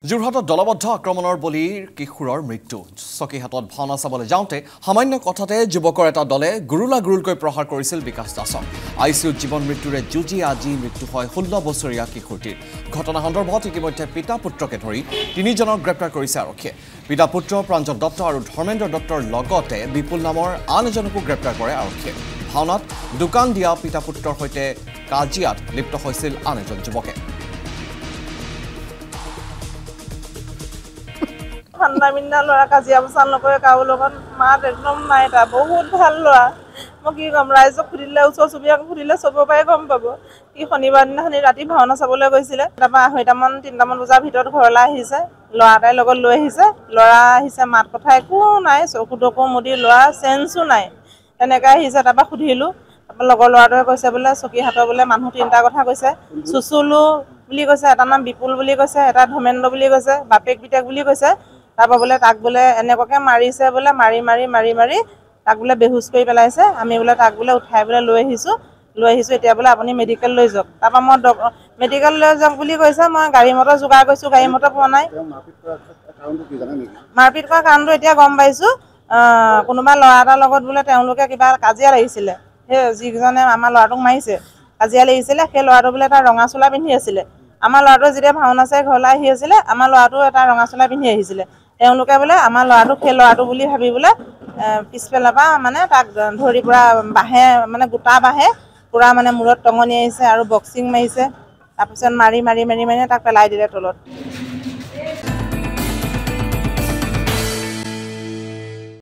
যোৰহাটত দলবদ্ধ আক্ৰমণৰ বলীৰ কিশোৰৰ মৃত্যু চকীহাটত ভাওনা চাবলৈ যাওঁতে সামান্য কথাতে যুৱকৰ এটা দলে গুৰুলকৈ প্ৰহাৰ কৰিছিল বিকাশ দাসক আইচিইউত জীৱন মৃত্যুৰে যুঁজি আজি মৃত্যু হয় 16 বছৰীয়া কিশোৰটিৰ ঘটনা সন্দৰ্ভত ইতিমধ্যে পিতা পুত্ৰকে ধৰি তিনিজনক গ্ৰেপ্তাৰ কৰিছে আৰক্ষীয়ে পিতা পুত্ৰ প্ৰাঞ্জল দত্ত আৰু ধৰ্মেন্দ্ৰ দত্তৰ লগতে বিপুল নামৰ আন এজনকো গ্ৰেপ্তাৰ কৰে আৰক্ষীয়ে ভাওনাত দোকান দিয়া পিতা পুত্ৰৰ সৈতে কাজিয়াত লিপ্ত হৈছিল আন এজন যুৱকে ঠান্ডা মিন্ডা লৰা কাজিয়া বচাল নকৰে কাৰো লগত মাত একদম নাই তা বহুত ভাল লৰা মই কি কম ৰাইজক খুদিলে ওচৰ চুবুৰীয়াক খুদিলে চব পাই গম পাব কি শনিবাৰ দিনাখনি ৰাতি ভাওনা চাবলৈ গৈছিলে তাৰপা 3টামান বজাৰ ভিতৰত ঘৰলৈ আহিছে লৰা এটাই লগত লৈ আহিছে লৰা আহিছে মাত কথা একো নাই চকুদকো মুদি লৰা সেন্সো নাই তেনেকৈ আহিছে তাৰপা খুদিলো লগৰ লৰাটোৱে কৈছে বোলে চকীহাটৰ বোলে মানুহ তিনটা কথা কৈছে সুচুলু বুলি কৈছে এটা নাম বিপুল বুলি কৈছে এটা ধৰ্মেন্দ্ৰ বুলি কৈছে বাপেক বিটেক বুলি কৈছে তাৰপা বোলে তাক বোলে এনেকৈ মাৰিছে বোলে মাৰি তাক বোলে বেহুছ কৰি পেলাইছে আমি বোলে তাক বোলে উঠাই বোলে লৈ আহিছো এতিয়া বোলে আপুনি মেডিকেল লৈ যাওক তাৰপা মই মেডিকেল লৈ যাওক বুলি কৈছে মই গাড়ী মটৰ যোগাৰ কৰিছো গাড়ী মটৰ পোৱা নাই মাৰপিট কৰা কাৰণটো এতিয়া গম পাইছো কোনোবা ল'ৰা এটাৰ লগত বোলে তেওঁলোকে কিবা কাজিয়া লাগিছিলে সেই যিজনে আমাৰ ল'ৰাটোক মাৰিছে কাজিয়া লাগিছিলে সেই ল'ৰাটো বোলে এটা ৰঙা চোলা পিন্ধি আছিলে আমাৰ ল'ৰাটো যেতিয়া ভাওনা চাই ঘৰলৈ আহি আছিলে আমাৰ ল'ৰাটো এটা ৰঙা চোলা পিন্ধি আহিছিলে তেওঁলোকে বোলে আমাৰ ল'ৰাটো সেই ল'ৰাটো বুলি ভাবি বোলে পিছফালৰ পৰা মানে তাক ধৰি পুৰা বাহে মানে গোটা বাহে পুৰা মানে মূৰত টঙনি আহিছে আৰু বক্সিং মাৰিছে তাৰপিছত মাৰি তাক পেলাই দিলে তলত